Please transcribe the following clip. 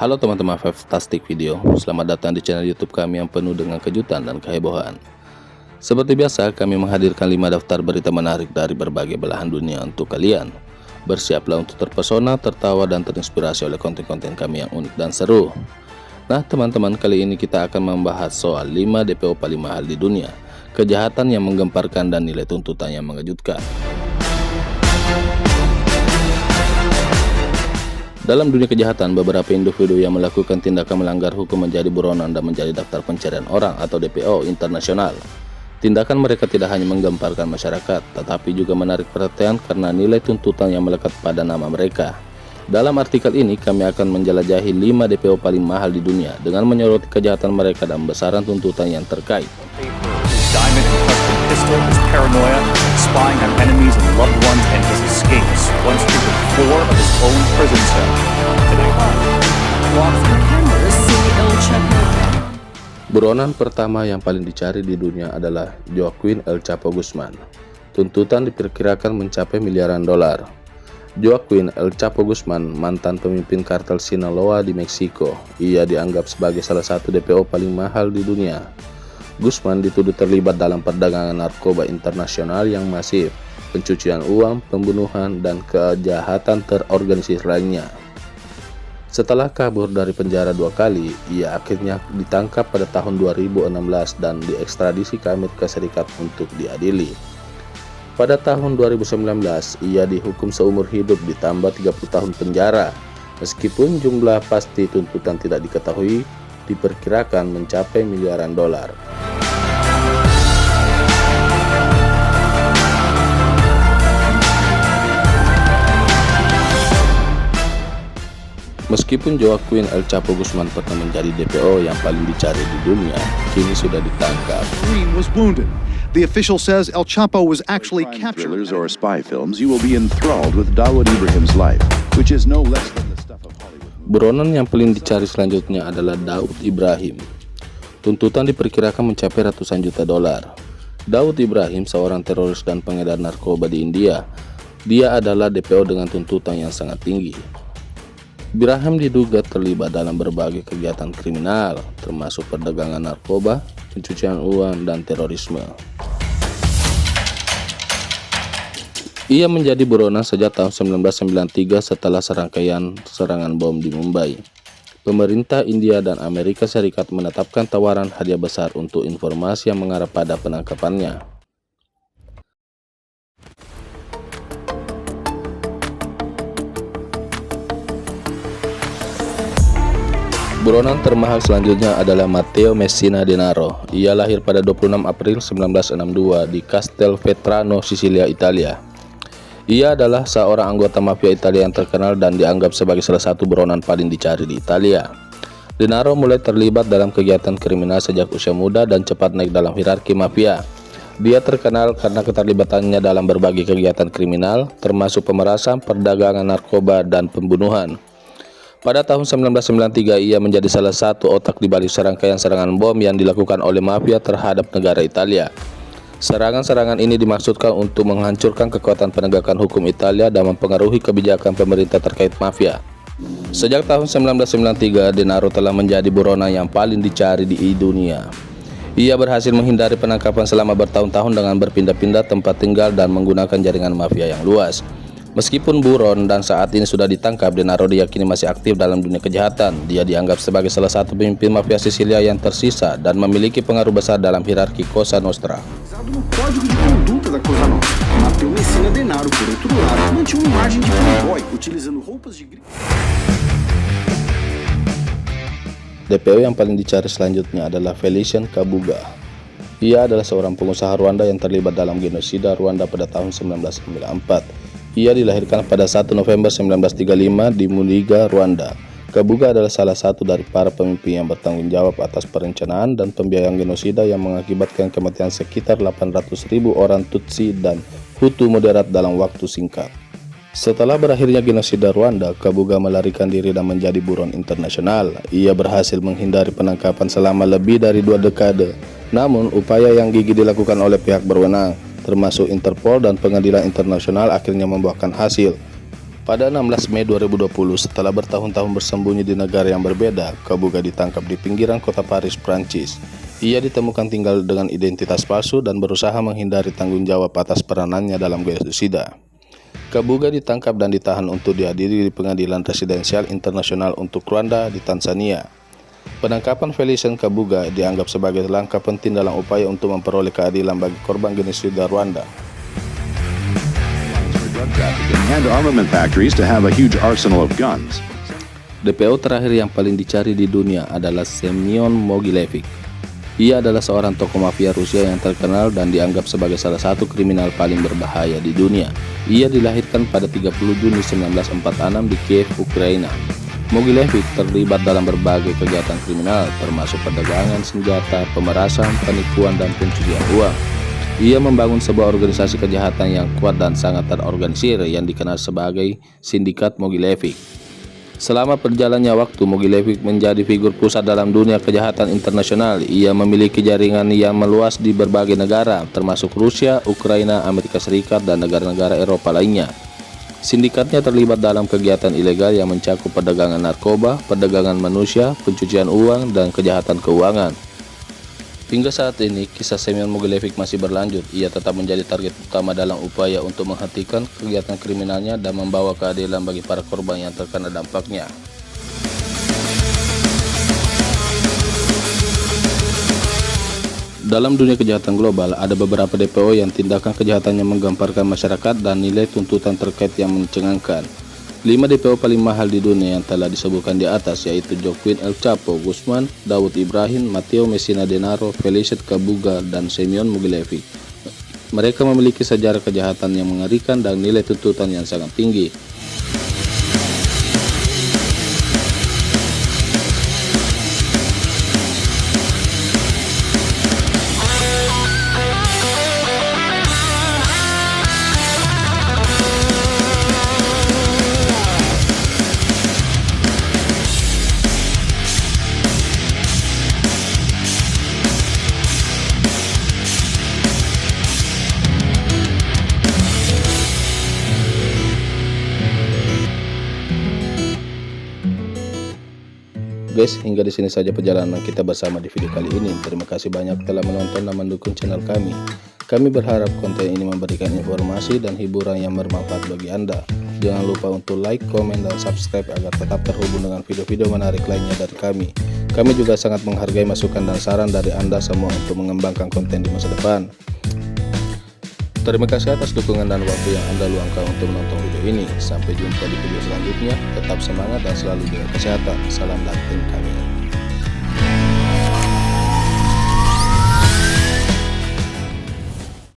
Halo teman-teman Fantastic Video, selamat datang di channel YouTube kami yang penuh dengan kejutan dan kehebohan. Seperti biasa, kami menghadirkan 5 daftar berita menarik dari berbagai belahan dunia untuk kalian. Bersiaplah untuk terpesona, tertawa, dan terinspirasi oleh konten-konten kami yang unik dan seru. Nah teman-teman, kali ini kita akan membahas soal 5 DPO paling mahal di dunia, kejahatan yang menggemparkan dan nilai tuntutan yang mengejutkan. Dalam dunia kejahatan, beberapa individu yang melakukan tindakan melanggar hukum menjadi buronan dan menjadi daftar pencarian orang atau DPO internasional. Tindakan mereka tidak hanya menggemparkan masyarakat, tetapi juga menarik perhatian karena nilai tuntutan yang melekat pada nama mereka. Dalam artikel ini, kami akan menjelajahi 5 DPO paling mahal di dunia dengan menyoroti kejahatan mereka dan besaran tuntutan yang terkait. Diamond and custom pistol, his paranoia, spying on enemies and loved ones, and his escapes, once triggered 4 of his own prison cell. Tonight, Buronan pertama yang paling dicari di dunia adalah Joaquin El Chapo Guzman. Tuntutan diperkirakan mencapai miliaran dolar. Joaquin El Chapo Guzman, mantan pemimpin kartel Sinaloa di Meksiko. Ia dianggap sebagai salah satu DPO paling mahal di dunia. Guzman dituduh terlibat dalam perdagangan narkoba internasional yang masif, pencucian uang, pembunuhan, dan kejahatan terorganisir lainnya. Setelah kabur dari penjara 2 kali, ia akhirnya ditangkap pada tahun 2016 dan diekstradisi ke Amerika Serikat untuk diadili. Pada tahun 2019, ia dihukum seumur hidup ditambah 30 tahun penjara. Meskipun jumlah pasti tuntutan tidak diketahui, diperkirakan mencapai miliaran dolar. Meskipun Joaquin El Chapo Guzman pernah menjadi DPO yang paling dicari di dunia, kini sudah ditangkap. Was wounded. The official says El Chapo was actually captured. Thrillers or spy films, you will be enthralled with Dawood Ibrahim's life, which is no less than the stuff of Hollywood. Buronan yang paling dicari selanjutnya adalah Dawood Ibrahim. Tuntutan diperkirakan mencapai ratusan juta dolar. Dawood Ibrahim seorang teroris dan pengedar narkoba di India. Dia adalah DPO dengan tuntutan yang sangat tinggi. Ibrahim diduga terlibat dalam berbagai kegiatan kriminal, termasuk perdagangan narkoba, pencucian uang, dan terorisme. Ia menjadi buronan sejak tahun 1993 setelah serangkaian serangan bom di Mumbai. Pemerintah India dan Amerika Serikat menetapkan tawaran hadiah besar untuk informasi yang mengarah pada penangkapannya. Buronan termahal selanjutnya adalah Matteo Messina Denaro. Ia lahir pada 26 April 1962 di Castelvetrano, Sisilia, Italia. Ia adalah seorang anggota mafia Italia yang terkenal dan dianggap sebagai salah satu buronan paling dicari di Italia. Denaro mulai terlibat dalam kegiatan kriminal sejak usia muda dan cepat naik dalam hierarki mafia. Dia terkenal karena keterlibatannya dalam berbagai kegiatan kriminal, termasuk pemerasan, perdagangan narkoba, dan pembunuhan. Pada tahun 1993, ia menjadi salah satu otak di balik serangkaian serangan bom yang dilakukan oleh mafia terhadap negara Italia. Serangan-serangan ini dimaksudkan untuk menghancurkan kekuatan penegakan hukum Italia dan mempengaruhi kebijakan pemerintah terkait mafia. Sejak tahun 1993, Denaro telah menjadi buronan yang paling dicari di dunia. Ia berhasil menghindari penangkapan selama bertahun-tahun dengan berpindah-pindah tempat tinggal dan menggunakan jaringan mafia yang luas. Meskipun buron dan saat ini sudah ditangkap, Denaro diyakini masih aktif dalam dunia kejahatan. Dia dianggap sebagai salah satu pemimpin mafia Sisilia yang tersisa dan memiliki pengaruh besar dalam hierarki Cosa Nostra. No código de conduta da Cosa Nostra, Matteo Messina Denaro, por outro lado, mantinha uma imagem de playboy, utilizando roupas de grife. DPO yang paling dicari selanjutnya adalah Felician Kabuga. Ia adalah seorang pengusaha Rwanda yang terlibat dalam genosida Rwanda pada tahun 1994. Ia dilahirkan pada 1 November 1935 di Muniga, Rwanda. Kabuga adalah salah satu dari para pemimpin yang bertanggung jawab atas perencanaan dan pembiayaan genosida yang mengakibatkan kematian sekitar 800.000 orang Tutsi dan Hutu moderat dalam waktu singkat. Setelah berakhirnya genosida Rwanda, Kabuga melarikan diri dan menjadi buron internasional. Ia berhasil menghindari penangkapan selama lebih dari 2 dekade. Namun, upaya yang gigih dilakukan oleh pihak berwenang, termasuk Interpol dan pengadilan internasional, akhirnya membuahkan hasil. Pada 16 Mei 2020, setelah bertahun-tahun bersembunyi di negara yang berbeda, Kabuga ditangkap di pinggiran kota Paris, Prancis. Ia ditemukan tinggal dengan identitas palsu dan berusaha menghindari tanggung jawab atas peranannya dalam genosida. Kabuga ditangkap dan ditahan untuk dihadiri di Pengadilan Residensial Internasional untuk Rwanda di Tanzania. Penangkapan Felicien Kabuga dianggap sebagai langkah penting dalam upaya untuk memperoleh keadilan bagi korban genosida Rwanda. And armament factories to have a huge arsenal of guns. DPO terakhir yang paling dicari di dunia adalah Semyon Mogilevic. Ia adalah seorang tokoh mafia Rusia yang terkenal dan dianggap sebagai salah satu kriminal paling berbahaya di dunia. Ia dilahirkan pada 30 Juni 1946 di Kiev, Ukraina. Mogilevic terlibat dalam berbagai kegiatan kriminal, termasuk perdagangan senjata, pemerasan, penipuan, dan pencucian uang. Ia membangun sebuah organisasi kejahatan yang kuat dan sangat terorganisir yang dikenal sebagai Sindikat Mogilevic. Selama perjalannya waktu, Mogilevic menjadi figur pusat dalam dunia kejahatan internasional. Ia memiliki jaringan yang meluas di berbagai negara, termasuk Rusia, Ukraina, Amerika Serikat, dan negara-negara Eropa lainnya. Sindikatnya terlibat dalam kegiatan ilegal yang mencakup perdagangan narkoba, perdagangan manusia, pencucian uang, dan kejahatan keuangan. Hingga saat ini, kisah Semyon Mogilevic masih berlanjut. Ia tetap menjadi target utama dalam upaya untuk menghentikan kegiatan kriminalnya dan membawa keadilan bagi para korban yang terkena dampaknya. Dalam dunia kejahatan global, ada beberapa DPO yang tindakan kejahatannya menggamparkan masyarakat dan nilai tuntutan terkait yang mencengangkan. 5 DPO paling mahal di dunia yang telah disebutkan di atas yaitu Joaquin El Chapo Guzman, Daud Ibrahim, Matteo Messina Denaro, Felicien Kabuga, dan Semyon Mogilevic. Mereka memiliki sejarah kejahatan yang mengerikan dan nilai tuntutan yang sangat tinggi. Guys, hingga di sini saja perjalanan kita bersama di video kali ini. Terima kasih banyak telah menonton dan mendukung channel kami. Kami berharap konten ini memberikan informasi dan hiburan yang bermanfaat bagi Anda. Jangan lupa untuk like, komen, dan subscribe agar tetap terhubung dengan video-video menarik lainnya dari kami. Kami juga sangat menghargai masukan dan saran dari Anda semua untuk mengembangkan konten di masa depan. Terima kasih atas dukungan dan waktu yang Anda luangkan untuk menonton video ini. Sampai jumpa di video selanjutnya. Tetap semangat dan selalu jaga kesehatan. Salam dari tim kami.